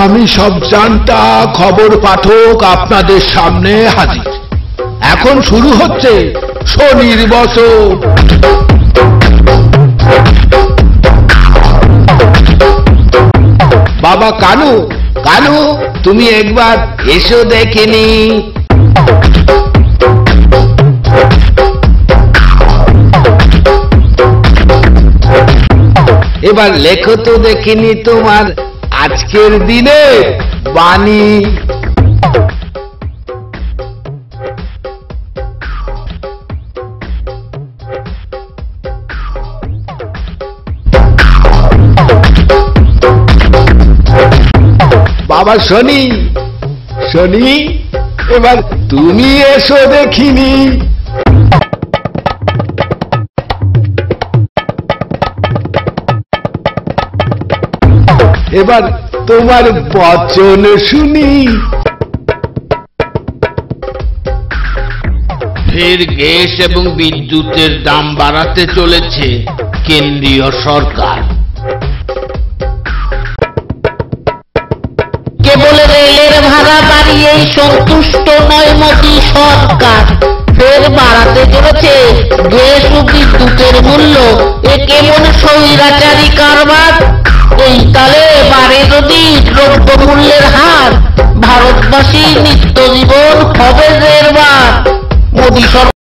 আমি সব জানতা খবর পাঠক আপনাদের সামনে হাজির। এখন শুরু হচ্ছে শনির বছর। বাবা কানু, কানু তুমি একবার এসো দেখিনি। এবার লেখো তো দেখিনি তোমার আজকের দিনে বাণী। বাবা শনি, শনি এবার তুমি এসো দেখিনি। এবার তোমার বচন শুনি। ফের গ্যাস এবং বিদ্যুতের দাম বাড়াতে চলেছে কেন্দ্রীয় সরকার। কেবল রেলের ভাড়া বাড়িয়েই সন্তুষ্ট নয় মোদী সরকার, ফের বাড়াতে চলেছে গ্যাস ও বিদ্যুতের মূল্য। এ কেমন স্বৈরাচারী কারবার? এই কালে বাড়ে যদি দ্রব্য মূল্যের হার, ভারতবাসীর নিত্য জীবন হবে জেরবার। মোদী সরকার